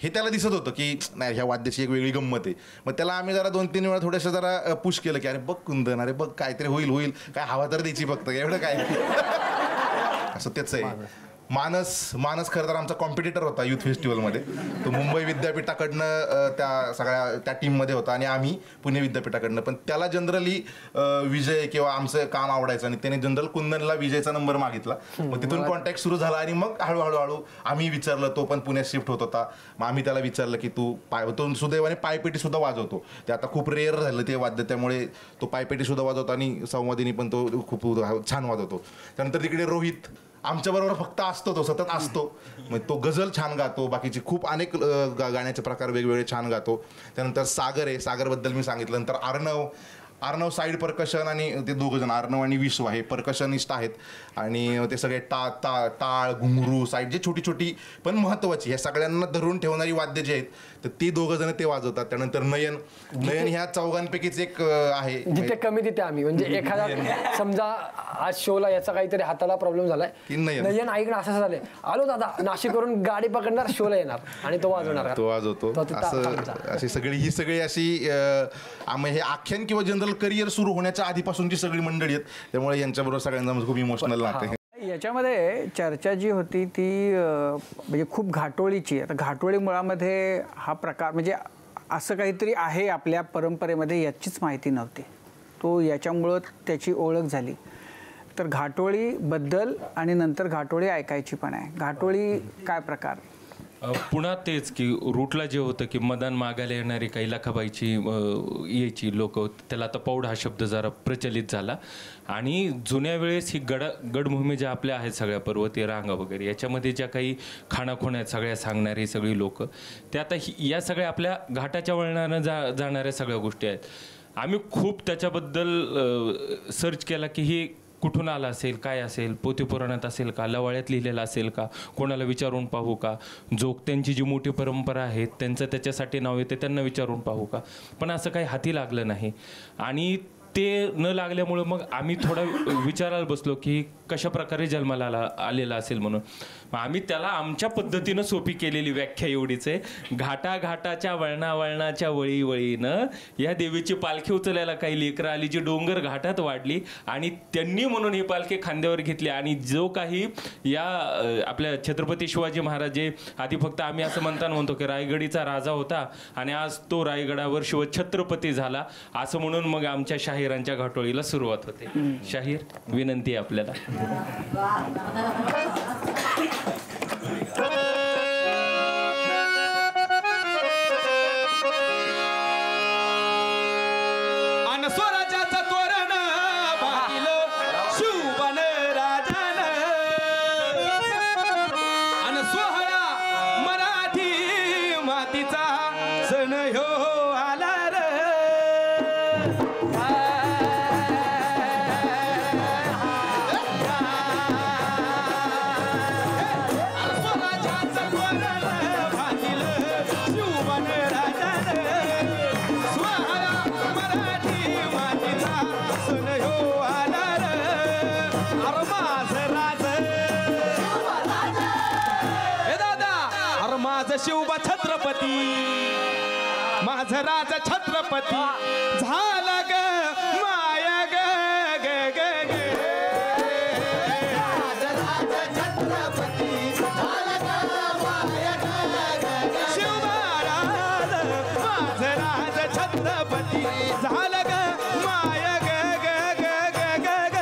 [SPEAKER 3] हे त्याला दिसत होतं की नाही, ह्या वाद्याची एक वेगळी गंमत आहे. मग त्याला आम्ही जरा 2-3 वेळा थोडंसं जरा पुश केलं की अरे बघ कुंदन, अरे बघ काहीतरी होईल, काय हवा तर द्यायची फक्त, एवढं काय. असं त्याचं आहे. मानस खरं तर आमचा कॉम्पिटिटर होता युथ फेस्टिवलमध्ये. तो मुंबई विद्यापीठाकडनं त्या टीममध्ये होता, आणि आम्ही पुणे विद्यापीठाकडनं. पण त्याला जनरली विजय किंवा आमचं काम आवडायचं, आणि त्याने जनरल कुंदनला विजयचा नंबर मागितला. मग तिथून कॉन्टॅक्ट सुरू झाला, आणि मग हळूहळू आम्ही विचारलं. तो पण पुण्यात शिफ्ट होत होता. मग आम्ही त्याला विचारलं की तो सुदैवाने पायपेटी सुद्धा वाजवतो. ते आता खूप रेअर झालं ते वाद्य, त्यामुळे तो पायपेटी सुद्धा वाजवतो, आणि संवादिनी पण तो खूप छान वाजवतो. त्यानंतर तिकडे रोहित आमच्याबरोबर फक्त असतो, तो सतत असतो. मग तो गझल छान गातो, बाकीचे खूप अनेक गाण्याचे प्रकार वेगवेगळे छान गातो. त्यानंतर सागर आहे, सागरबद्दल मी सांगितलं. नंतर अर्णव साईड परकशन, आणि ते दोघं जण अर्णव आणि विश्व हे परकशनिस्ट आहेत. आणि ते सगळे टाळ घुंगरू साईड जे छोटी पण महत्त्वाची ह्या सगळ्यांना धरून ठेवणारी वाद्य जे आहेत, तर ती दोघं जण ते वाजवतात. त्यानंतर नयन ह्या चौघांपैकीच एक आहे.
[SPEAKER 4] जिथे कमी तिथे आम्ही, म्हणजे एखादा समजा आज शोला याचा काहीतरी हाताला प्रॉब्लेम झालाय की नयन ऐकणं असं झालंय, आलो दादा नाशिकवरून गाडी पकडणार, शोला येणार आणि तो वाजवणार,
[SPEAKER 3] तो वाजवतो. अशी सगळी अशी हे आख्यान किंवा जनरल करिअर सुरू होण्याच्या आधीपासूनची सगळी मंडळी आहेत. त्यामुळे यांच्याबरोबर सगळ्यांना खूप इमोशनल नाते.
[SPEAKER 2] याच्यामध्ये चर्चा जी होती ती म्हणजे खूप घाटोळीची. आता घाटोळी मुळामध्ये हा प्रकार म्हणजे असं काहीतरी आहे आपल्या परंपरेमध्ये याचीच माहिती नव्हती. तो याच्यामुळं त्याची ओळख झाली. तर घाटोळीबद्दल आणि नंतर घाटोळी ऐकायची पण आहे. घाटोळी काय प्रकार?
[SPEAKER 5] पुन्हा तेच की रूटला जे होतं की मदान मागायला येणारी काही लखाबाईची यायची लोक, त्याला आता पौड हा शब्द जरा प्रचलित झाला. आणि जुन्या वेळेस ही गडभूमी ज्या आपल्या आहेत सगळ्या पर्वतीय रांगा वगैरे, याच्यामध्ये ज्या काही खाणाखोण्या आहेत सगळ्या सांगणारी सगळी लोक, ते आता या सगळ्या आपल्या घाटाच्या वळणानं जाणाऱ्या सगळ्या गोष्टी आहेत. आम्ही खूप त्याच्याबद्दल सर्च केला की ही कुठून आला असेल, काय असेल, पोथीपुराणात असेल का, लवाळ्यात लिहिलेलं असेल का, कोणाला विचारून पाहू का, जोगत्यांची जी मोठी परंपरा आहे त्यांचं त्याच्यासाठी नाव येते त्यांना विचारून पाहू का. पण असं काही हाती लागलं नाही. आणि ते न लागल्यामुळं मग आम्ही थोडा विचारायला बसलो की कशा प्रकारे जन्माला आलेला असेल म्हणून. मग आम्ही त्याला आमच्या पद्धतीनं सोपी केलेली व्याख्या एवढीच आहे, घाटाच्या वळणाच्या वळीनं या देवीची पालखी उचलायला काही लेकरं आली जी डोंगर घाटात वाढली, आणि त्यांनी म्हणून ही पालखी खांद्यावर घेतली. आणि जो काही या आपल्या छत्रपती शिवाजी महाराज जे आधी फक्त आम्ही असं म्हणतो की रायगडीचा राजा होता आणि आज तो रायगडावर शिवछत्रपती झाला, असं म्हणून मग आमच्या शाहिरांच्या घाटोळीला सुरुवात होते. शाहीर विनंती आहे आपल्याला.
[SPEAKER 7] अन स्वराज्याचं तोरण बांधिलं शिवबन राजानं, अन सोहळा मराठी मातीचा सण ह्यो आला रे. माझ राज छत्रपती झाला ग माया ग ग ग ग शिवराज माझ राज छत्रपती झाला ग माया ग ग ग ग ग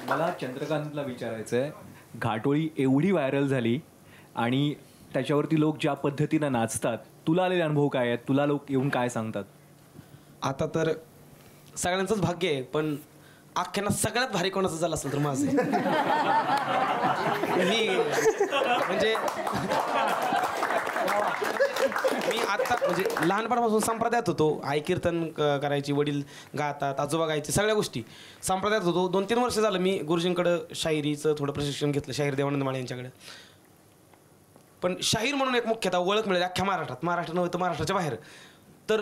[SPEAKER 9] मला चंद्रकांतला विचारायचं आहे, घाटोळी एवढी व्हायरल झाली आणि त्याच्यावरती लोक ज्या पद्धतीनं नाचतात, तुला आलेले अनुभव काय आहेत? तुला लोक येऊन काय सांगतात?
[SPEAKER 10] आता तर सगळ्यांचंच भाग्य आहे, पण आख्याना सगळ्यात भारी कोणाचं झालं असेल तर माझं मी म्हणजे मी आता म्हणजे लहानपणापासून संप्रदायात होतो. आई कीर्तन करायची, वडील गातात, आजोबा गायचे, सगळ्या गोष्टी संप्रदायात होतो. 2-3 वर्ष झालं मी गुरुजींकडं शाहिरीचं थोडं प्रशिक्षण घेतलं, शाहीर देवानंद माळे यांच्याकडे. पण शाहीर म्हणून एक मुख्यतः ओळख मिळाली अख्ख्या महाराष्ट्रात नव्हे तर महाराष्ट्राच्या बाहेर. तर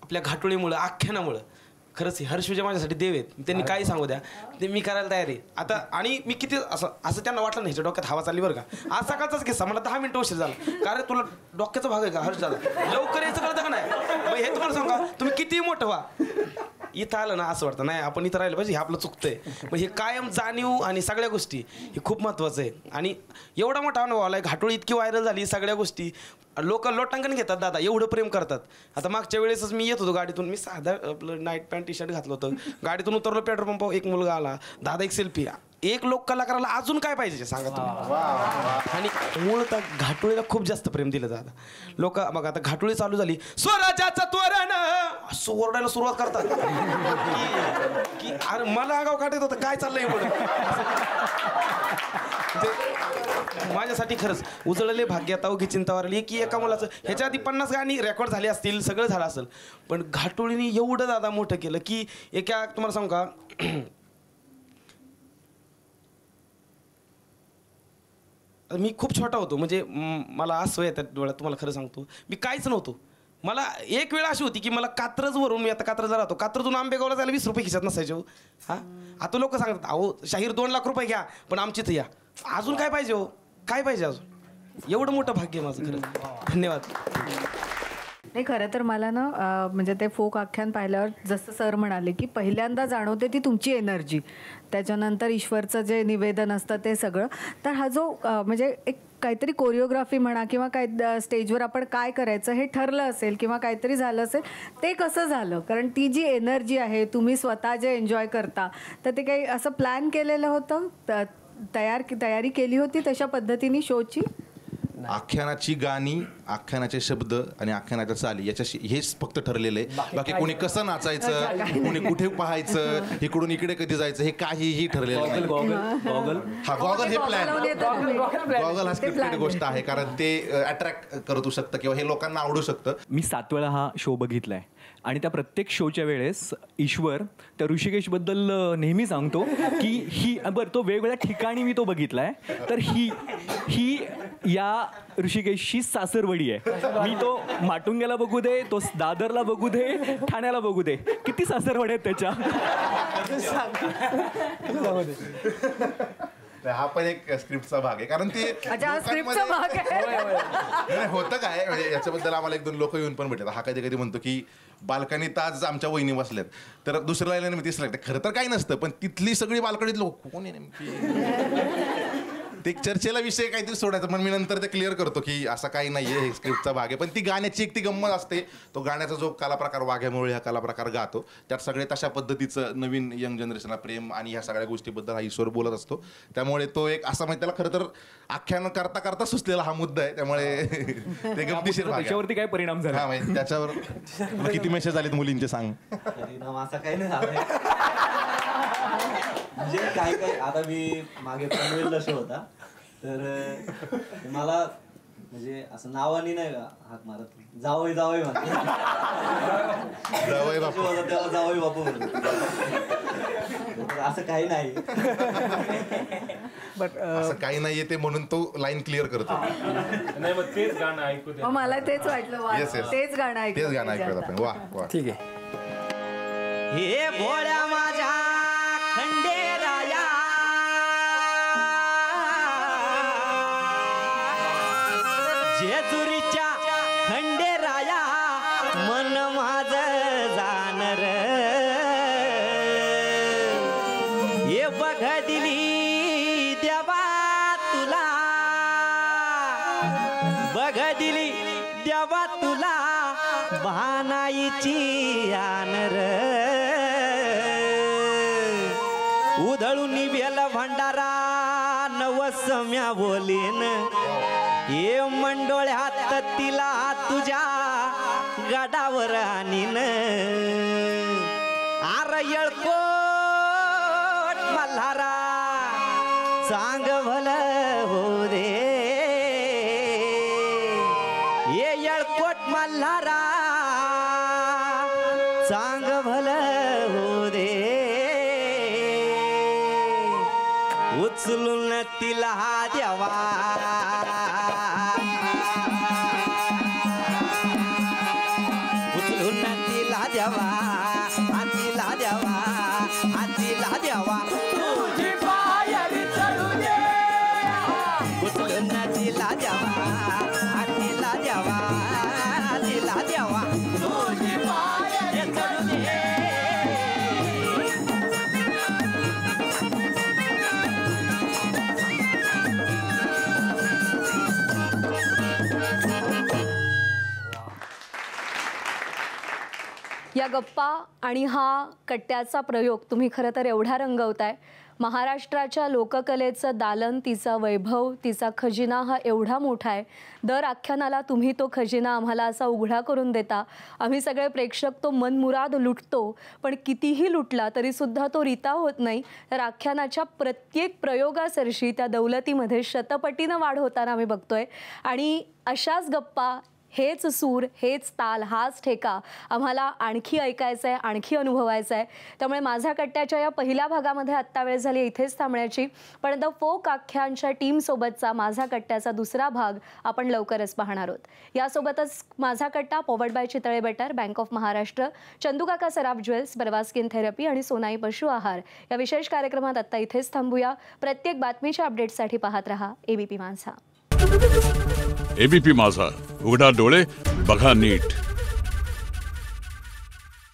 [SPEAKER 10] आपल्या घाटोळीमुळं, आख्यानामुळं खरंच हर्ष विजय माझ्यासाठी देव आहेत. त्यांनी काही सांगू द्या, ते मी करायला तयार आहे आता. आणि मी किती असं त्यांना वाटलं नाही, डोक्यात हवा चालली बरं का. आज सकाळचाच किस्सा, मला 10 मिनिटं उशीर झाला. कारण तुला डोक्याचा भाग आहे का हर्ष दादा, लवकर यायचं कळतं का नाही. मग हे तुम्हाला सांगू का, तुम्ही किती मोठं व्हा, इथं आलं ना असं वाटतं नाही आपण इथं राहिलं पाहिजे, हे आपलं चुकतंय. मग हे कायम जाणीव आणि सगळ्या गोष्टी हे खूप महत्त्वाचं आहे. आणि एवढा मोठा अनुभव आला, घाटोळी इतकी व्हायरल झाली, सगळ्या गोष्टी लोक लोटांकन घेतात दादा, एवढं प्रेम करतात. आता मागच्या वेळेसच मी येत होतो गाडीतून, मी साधा आपलं नाईट पॅन्ट टी शर्ट घातलं होतं, गाडीतून उतरलो, पेट्रोल पंपावर एक मुलगा आला, दादा एक सेल्फी. एक लोक कलाकाराला अजून काय पाहिजे सांगा तुम्ही. आणि मूळतः घाटोळीला खूप जास्त प्रेम दिलं दादा. लोक मग आता घाटोळी चालू झाली, स्वराज्याचं त्वरण असं ओरडायला सुरुवात करतात की अरे मला आगाव काढत होतं, काय चाललंय एवढं. माझ्यासाठी खरंच उजळले भाग्य आता उगी चिंतावर आली की एका मुलाचं. ह्याच्या आधी 50 गाणी रेकॉर्ड झाली असतील, सगळं झालं असेल, पण घाटोळीने एवढं दादा मोठं केलं की एका तुम्हाला सांगू का, मी खूप छोटा होतो, म्हणजे मला असं येतात डोळ्यात, तुम्हाला खरं सांगतो मी काहीच नव्हतो. मला एक वेळ अशी होती की मला कात्रजवरून, मी आता कात्रजला राहतो, कात्रजून आंबेगावला जायला 20 रुपये खिशात नसायचे हो. हां आता लोक सांगतात अहो शाहीर 2 लाख रुपये घ्या पण आमची तर या. अजून काय पाहिजे हो, काय पाहिजे अजून. एवढं मोठं भाग्य माझं खरं. धन्यवाद.
[SPEAKER 6] नाही खरं तर मला ना म्हणजे ते फोक आख्यान पाहिल्यावर जसं सर म्हणाले की पहिल्यांदा जाणवते ती तुमची एनर्जी, त्याच्यानंतर ईश्वरचं जे निवेदन असतं ते सगळं. तर हा जो म्हणजे एक काहीतरी कोरिओग्राफी म्हणा किंवा काय स्टेजवर आपण काय करायचं हे ठरलं असेल किंवा काहीतरी झालं असेल, ते कसं झालं? कारण ती जी एनर्जी आहे, तुम्ही स्वतः जे एन्जॉय करता, तर ते काही असं प्लॅन केलेलं होतं, तयारी केली होती तशा पद्धतीने शोची?
[SPEAKER 3] आख्यानाची गाणी, आख्यानाचे शब्द आणि आख्यानाच्या चाली याच्याशी हेच फक्त ठरलेलं आहे. बाकी कोणी कसं नाचायचं, कोणी कुठे पाहायचं, इकडून इकडे कधी जायचं, हे काहीही ठरलेलं नाही. हा गॉगल हे प्लॅन, गॉगल हा स्क्रिप्टेड गोष्ट आहे, कारण ते अट्रॅक्ट करू शकतं किंवा हे लोकांना आवडू शकतं.
[SPEAKER 9] मी 7 वेळा हा शो बघितलाय आणि त्या प्रत्येक शोच्या वेळेस ईश्वर त्या ऋषिकेशबद्दल नेहमी सांगतो की ही बरं, तो वेगवेगळ्या ठिकाणी मी तो बघितलाय, तर ही या ऋषिकेशची सासरवडी आहे. मी तो माटुंग्याला बघू दे, तो दादरला बघू दे, ठाण्याला बघू दे, किती सासरवडी आहेत त्याच्या.
[SPEAKER 3] हा पण एक स्क्रिप्टचा भाग आहे, कारण ते होतं काय म्हणजे याच्याबद्दल आम्हाला 1-2 लोक येऊन पण भेटतात. हा कधी कधी म्हणतो की बाल्कनीत आज आमच्या वहिनी बसल्यात, तर दुसऱ्या लाईनला मी तिसऱ्या लागते. खरं तर काही नसतं, पण तिथली सगळी बाल्कनीत लोक कोण आहे नेमकी, ते चर्चेला विषय काहीतरी सोडायचं. पण मी नंतर ते क्लिअर करतो की असं काही नाही आहे, हे स्क्रिप्टचा भाग आहे. पण ती गाण्याची एक ती गंमत असते, तो गाण्याचा जो कलाप्रकार वाघ्यामुळे हा कलाप्रकार गातो, त्यात सगळे तशा पद्धतीचं नवीन यंग जनरेशनला प्रेम आणि ह्या सगळ्या गोष्टीबद्दल हा ईश्वर बोलत असतो. त्यामुळे तो एक असा म्हणजे त्याला खरं तर आख्यान करता करता सुचलेला हा मुद्दा आहे, त्यामुळे ते गमतीशीर भाग आहे.
[SPEAKER 9] त्याच्यावरती काय परिणाम झाला?
[SPEAKER 3] हा म्हणजे त्याच्यावर किती मेसेज आलेत मुलींचे सांग.
[SPEAKER 11] असं काही नाही म्हणजे काय आता मी मागे पनवेलला शो होता, तर मला म्हणजे असं नावानी नाही का हाक मारत, जावई जावई म्हणतो,
[SPEAKER 3] जावई बापू,
[SPEAKER 11] तेव्हा जावई बापू म्हणतो. असं काही नाही,
[SPEAKER 3] असं काही नाहीये ते म्हणून तो लाईन क्लिअर करतो.
[SPEAKER 5] तेच गाणं ऐकू,
[SPEAKER 6] मला तेच वाटलं, तेच गाणं ऐकू
[SPEAKER 3] आपण. वा वा,
[SPEAKER 4] ठीक आहे.
[SPEAKER 12] हे भोळ्या माझ्या खंडेराया जेजुरीच्या खंडेराया मन माझ जाणर हे बघ दिली देवा तुला बघ दिली देवा तुला बहानाईची आनर उधळून वेल भंडारा नवसम्या बोलीन ये मंडोळ्यात तिला तुझ्या गडावर आणीन आर येळकोट मल्हारा सांग भल हो दे ये येळकोट मल्हारा सांग भल हो दे उचलून तिला द्यावा उचलून तिला द्यावा तिला द्यावा तिला द्यावा तुझी पायरी चढू दे उचलून तिला द्यावा तिला द्यावा तिला द्यावा तुझी पायरी चढू दे
[SPEAKER 1] या गप्पा आणि हा कट्ट्याचा प्रयोग तुम्ही खरं तर एवढा रंगवताय. महाराष्ट्राच्या लोककलेचं दालन, तिचा वैभव, तिचा खजिना हा एवढा मोठा आहे. दर आख्यानाला तुम्ही तो खजिना आम्हाला असा उघडा करून देता. आम्ही सगळे प्रेक्षक तो मनमुराद लुटतो, पण कितीही लुटला तरीसुद्धा तो रिता होत नाही. तर आख्यानाच्या प्रत्येक प्रयोगासरशी त्या दौलतीमध्ये शतपटीनं वाढ होताना आम्ही बघतोय. आणि अशाच गप्पा, हेच सूर, हेच ताल, हाच ठेका आम्हाला आणखी ऐकायचं आहे, आणखी अनुभवायचं आहे. त्यामुळे माझ्या कट्ट्याच्या या पहिल्या भागामध्ये आत्ता वेळ झाली इथेच थांबण्याची. पण द फोक आख्यांच्या टीमसोबतचा माझा कट्ट्याचा दुसरा भाग आपण लवकरच पाहणार आहोत. यासोबतच माझा Katta powered by Chitale better, bank of Maharashtra, Chandukaka Saraf jewels, बरवा स्किन थेरपी आणि सोनाई पशु आहार या विशेष कार्यक्रमात आत्ता इथेच थांबूया. प्रत्येक बातमीच्या अपडेट्ससाठी पाहत रहा एबीपी माझा.
[SPEAKER 13] एबीपी माझा, उघडा डोळे बघा नीट.